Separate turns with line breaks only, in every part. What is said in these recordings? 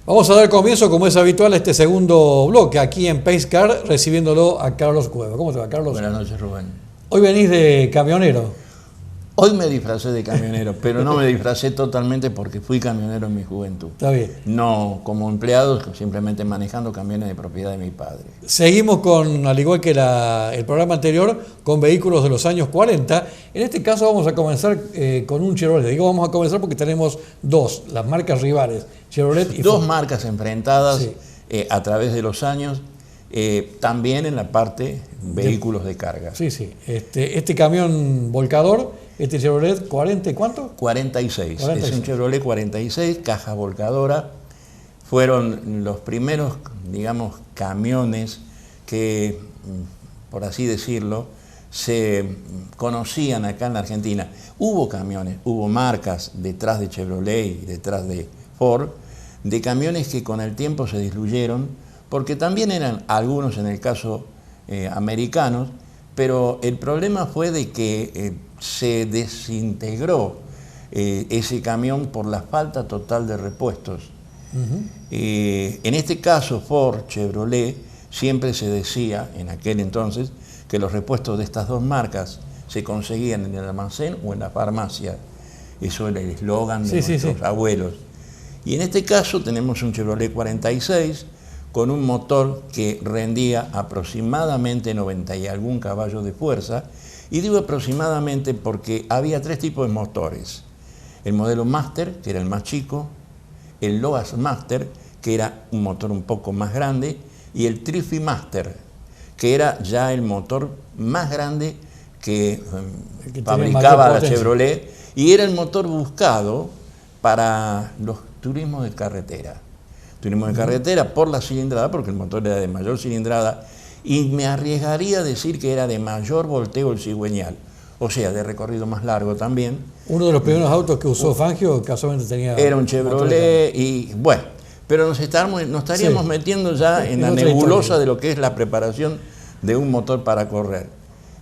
Vamos a dar comienzo, como es habitual, a este segundo bloque aquí en Pacecar, recibiéndolo a Carlos Cueva. ¿Cómo te va, Carlos?
Buenas noches, Rubén.
Hoy venís de camionero.
Hoy me disfracé de camionero, pero no me disfracé totalmente porque fui camionero en mi juventud.
Está bien.
No como empleado, simplemente manejando camiones de propiedad de mi padre.
Seguimos con, al igual que el programa anterior, con vehículos de los años 40. En este caso vamos a comenzar con un Chevrolet. Digo vamos a comenzar porque tenemos dos, las marcas rivales, Chevrolet y
Dos
Ford.
marcas enfrentadas
Sí.
A través de los años, también en la parte vehículos de carga.
Sí, sí. Este camión volcador, este Chevrolet 40 y ¿cuánto?
46.
46.
Es un Chevrolet 46, caja volcadora. Fueron los primeros, digamos, camiones que, por así decirlo, se conocían acá en la Argentina. Hubo camiones, hubo marcas detrás de Chevrolet y detrás de Ford, de camiones que con el tiempo se diluyeron, porque también eran algunos, en el caso americanos, pero el problema fue de que se desintegró ese camión por la falta total de repuestos. En este caso, Ford, Chevrolet, siempre se decía en aquel entonces que los repuestos de estas dos marcas se conseguían en el almacén o en la farmacia. Eso era el eslogan de nuestros abuelos. Y en este caso tenemos un Chevrolet 46 con un motor que rendía aproximadamente 90 y algún caballos de fuerza. Y digo aproximadamente porque había tres tipos de motores. El modelo Master, que era el más chico, el Loas Master, que era un motor un poco más grande, y el Trify Master, que era ya el motor más grande que fabricaba la Chevrolet, y era el motor buscado para los turismos de carretera. Turismo de carretera por la cilindrada, porque el motor era de mayor cilindrada, y me arriesgaría a decir que era de mayor volteo el cigüeñal, o sea, de recorrido más largo también.
Uno de los primeros autos que usó Fangio casualmente tenía...
Era un Chevrolet y bueno, pero nos estaríamos metiendo ya en la nebulosa de lo que es la preparación de un motor para correr.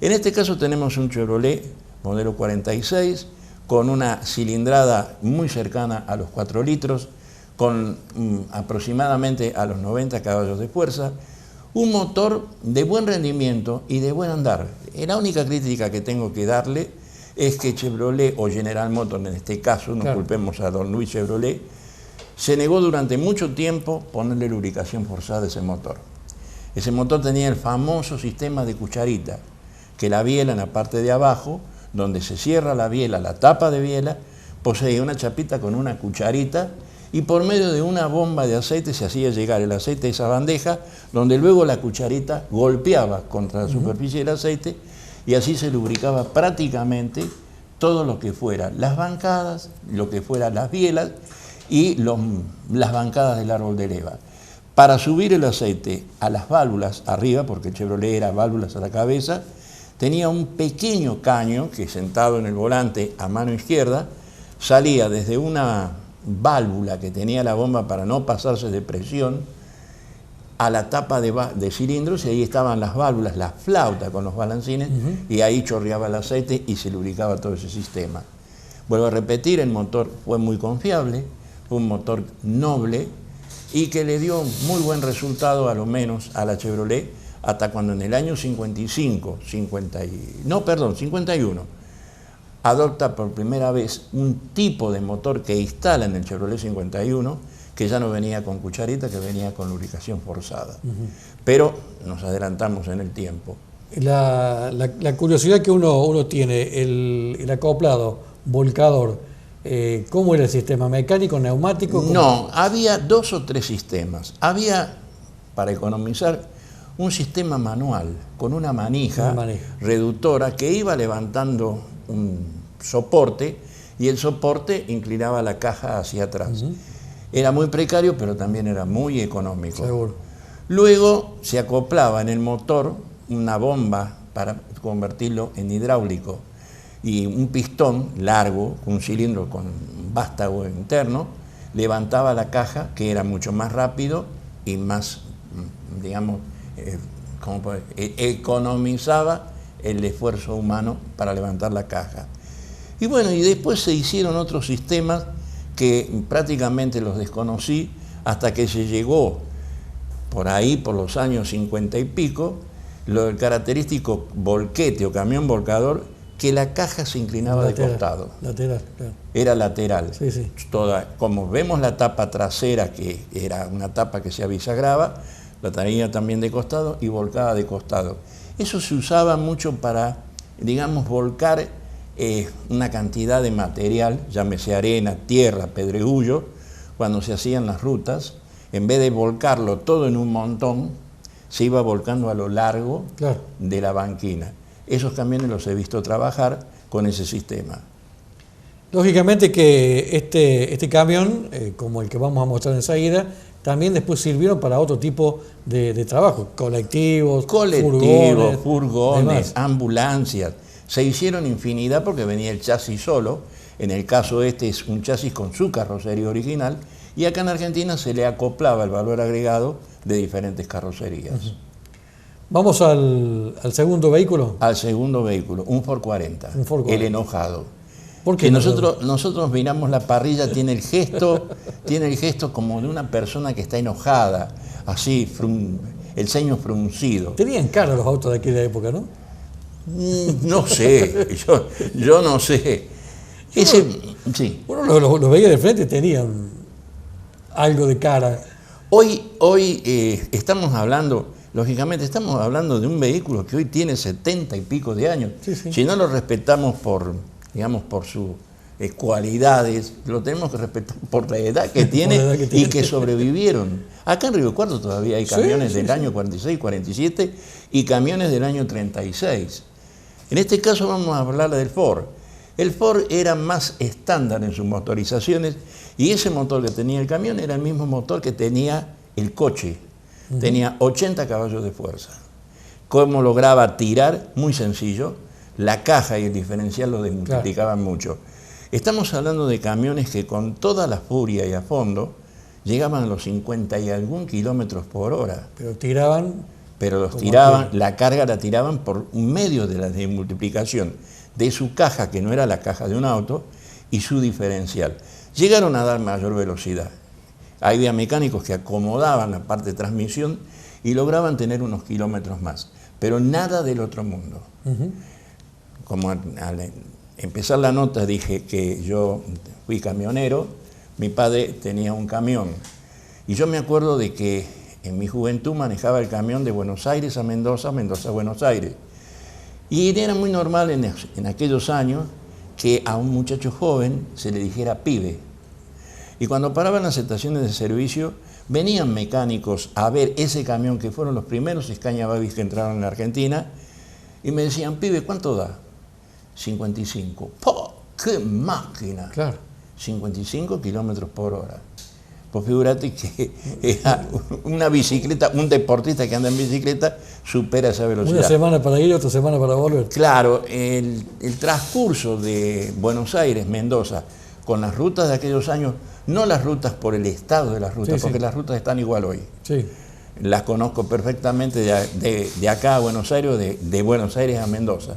En este caso tenemos un Chevrolet modelo 46 con una cilindrada muy cercana a los 4 litros, con aproximadamente a los 90 caballos de fuerza, un motor de buen rendimiento y de buen andar. La única crítica que tengo que darle es que Chevrolet, o General Motors en este caso, no culpemos a don Luis Chevrolet, se negó durante mucho tiempo ponerle lubricación forzada a ese motor. Ese motor tenía el famoso sistema de cucharita, que la biela en la parte de abajo, donde se cierra la biela, la tapa de biela, poseía una chapita con una cucharita, y por medio de una bomba de aceite se hacía llegar el aceite a esa bandeja, donde luego la cucharita golpeaba contra la superficie del aceite, y así se lubricaba prácticamente todo lo que fuera las bancadas, lo que fuera las bielas y las bancadas del árbol de leva. Para subir el aceite a las válvulas arriba, porque el Chevrolet era válvulas a la cabeza, tenía un pequeño caño que, sentado en el volante a mano izquierda, salía desde una válvula que tenía la bomba para no pasarse de presión a la tapa de cilindros, y ahí estaban las válvulas, la flauta con los balancines, y ahí chorreaba el aceite y se lubricaba todo ese sistema. Vuelvo a repetir, el motor fue muy confiable, fue un motor noble y que le dio muy buen resultado, a lo menos a la Chevrolet, hasta cuando en el año 51, adopta por primera vez un tipo de motor que instala en el Chevrolet 51, que ya no venía con cucharita, que venía con lubricación forzada. Pero nos adelantamos en el tiempo.
La curiosidad que uno tiene, el acoplado, volcador, ¿cómo era el sistema? ¿Mecánico, neumático?
No, había 2 o 3 sistemas. Había, para economizar, un sistema manual con una manija reductora que iba levantando un soporte, y el soporte inclinaba la caja hacia atrás. Era muy precario, pero también era muy económico.
Seguro.
Luego se acoplaba en el motor una bomba para convertirlo en hidráulico y un pistón largo, un cilindro con vástago interno, levantaba la caja, que era mucho más rápido y más, digamos, economizaba el esfuerzo humano para levantar la caja. Y bueno, y después se hicieron otros sistemas que prácticamente los desconocí, hasta que se llegó por ahí, por los años 50 y pico, lo del característico volquete o camión volcador, que la caja se inclinaba de costado.
Lateral, claro.
Era lateral.
Sí, sí.
Como vemos la tapa trasera, que era una tapa que se abisagraba, la tenía también de costado y volcada de costado. Eso se usaba mucho para, digamos, volcar una cantidad de material, llámese arena, tierra, pedregullo, cuando se hacían las rutas. En vez de volcarlo todo en un montón, se iba volcando a lo largo de la banquina. Esos camiones los he visto trabajar con ese sistema.
Lógicamente que este camión, como el que vamos a mostrar enseguida, también después sirvieron para otro tipo de trabajo, colectivos,
furgones, ambulancias. Se hicieron infinidad porque venía el chasis solo. En el caso este es un chasis con su carrocería original, y acá en Argentina se le acoplaba el valor agregado de diferentes carrocerías.
Vamos al segundo vehículo.
Al segundo vehículo, un Ford 40, el enojado.
Porque
nosotros miramos la parrilla, tiene el gesto como de una persona que está enojada, así, el ceño fruncido.
Tenían cara los autos de aquella época, ¿no?
No sé, yo no sé.
Uno los veía de frente, tenían algo de cara.
Hoy estamos hablando, lógicamente estamos hablando de un vehículo que hoy tiene 70 y pico de años.
Sí, sí.
Si no lo respetamos por sus cualidades, lo tenemos que respetar por la edad que tiene y que sobrevivieron. Acá en Río Cuarto todavía hay camiones del año 46, 47 y camiones del año 36. En este caso vamos a hablar del Ford. El Ford era más estándar en sus motorizaciones, y ese motor que tenía el camión era el mismo motor que tenía el coche. Tenía 80 caballos de fuerza. ¿Cómo lograba tirar? Muy sencillo. La caja y el diferencial lo desmultiplicaban mucho. Estamos hablando de camiones que con toda la furia y a fondo llegaban a los 50 y algún kilómetros por hora.
Pero tiraban...
Pero los tiraban, la carga la tiraban por medio de la desmultiplicación de su caja, que no era la caja de un auto, y su diferencial. Llegaron a dar mayor velocidad. Había mecánicos que acomodaban la parte de transmisión y lograban tener unos kilómetros más, pero nada del otro mundo. Como al empezar la nota dije que yo fui camionero, mi padre tenía un camión, y yo me acuerdo de que en mi juventud manejaba el camión de Buenos Aires a Mendoza, Mendoza a Buenos Aires. Y era muy normal en aquellos años que a un muchacho joven se le dijera pibe. Y cuando paraban las estaciones de servicio, venían mecánicos a ver ese camión, que fueron los primeros Scania Babis que entraron en la Argentina, y me decían, pibe, ¿cuánto da? 55. ¡Po! ¡Qué máquina!
Claro.
55 kilómetros por hora. Pues figúrate que era una bicicleta, un deportista que anda en bicicleta supera esa velocidad.
Una semana para ir, otra semana para volver.
Claro, el transcurso de Buenos Aires, Mendoza, con las rutas de aquellos años, no las rutas por el estado de las rutas, porque las rutas están igual hoy.
Sí.
Las conozco perfectamente de acá a Buenos Aires, de Buenos Aires a Mendoza.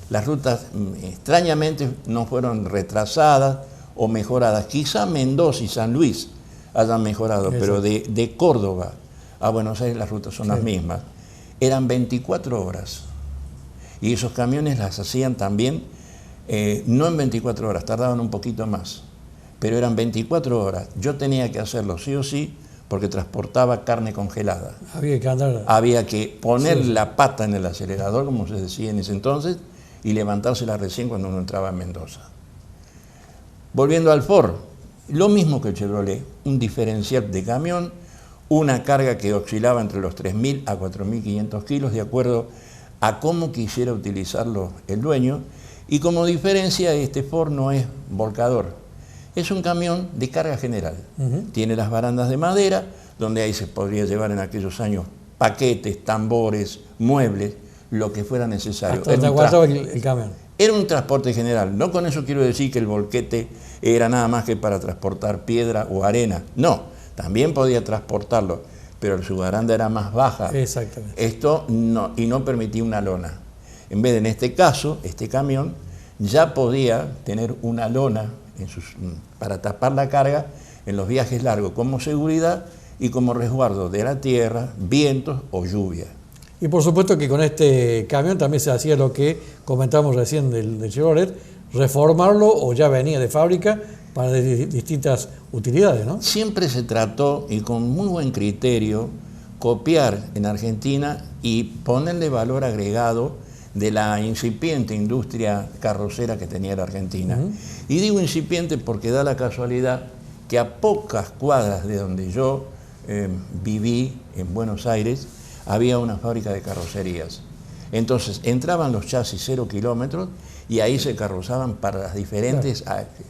Las rutas extrañamente no fueron retrasadas o mejoradas. Quizá Mendoza y San Luis hayan mejorado, pero de Córdoba a Buenos Aires las rutas son las mismas. Eran 24 horas. Y esos camiones las hacían también, no en 24 horas, tardaban un poquito más, pero eran 24 horas. Yo tenía que hacerlo sí o sí, porque transportaba carne congelada. Había que poner la pata en el acelerador, como se decía en ese entonces, y levantársela recién cuando uno entraba en Mendoza. Volviendo al Ford, lo mismo que el Chevrolet, un diferencial de camión, una carga que oscilaba entre los 3.000 a 4.500 kilos, de acuerdo a cómo quisiera utilizarlo el dueño, y como diferencia, este Ford no es volcador, es un camión de carga general. Tiene las barandas de madera, donde ahí se podría llevar en aquellos años paquetes, tambores, muebles, lo que fuera necesario.
Hasta aguantaba el camión.
Era un transporte general. No con eso quiero decir que el volquete era nada más que para transportar piedra o arena. No, también podía transportarlo, pero su baranda era más baja.
Exactamente.
Esto no, y no permitía una lona. En vez de, en este caso, este camión ya podía tener una lona para tapar la carga, en los viajes largos como seguridad y como resguardo de la tierra, vientos o lluvia.
Y por supuesto que con este camión también se hacía lo que comentamos recién del Chevrolet, reformarlo o ya venía de fábrica para distintas utilidades, ¿no?
Siempre se trató, y con muy buen criterio, copiar en Argentina y ponerle valor agregado de la incipiente industria carrocera que tenía la Argentina. Y digo incipiente porque da la casualidad que a pocas cuadras de donde yo viví, en Buenos Aires, había una fábrica de carrocerías. Entonces entraban los chasis 0 kilómetros y ahí se carrozaban para los diferentes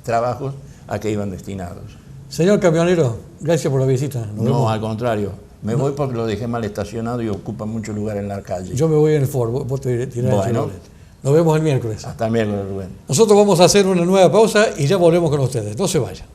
trabajos a que iban destinados.
Señor camionero, gracias por la visita.
No, al contrario. Me voy porque lo dejé mal estacionado y ocupa mucho lugar en la calle.
Yo me voy en el Ford, vos te tirás el Chevrolet. Nos vemos el miércoles.
Hasta el miércoles, Rubén.
Nosotros vamos a hacer una nueva pausa y ya volvemos con ustedes. No se vayan.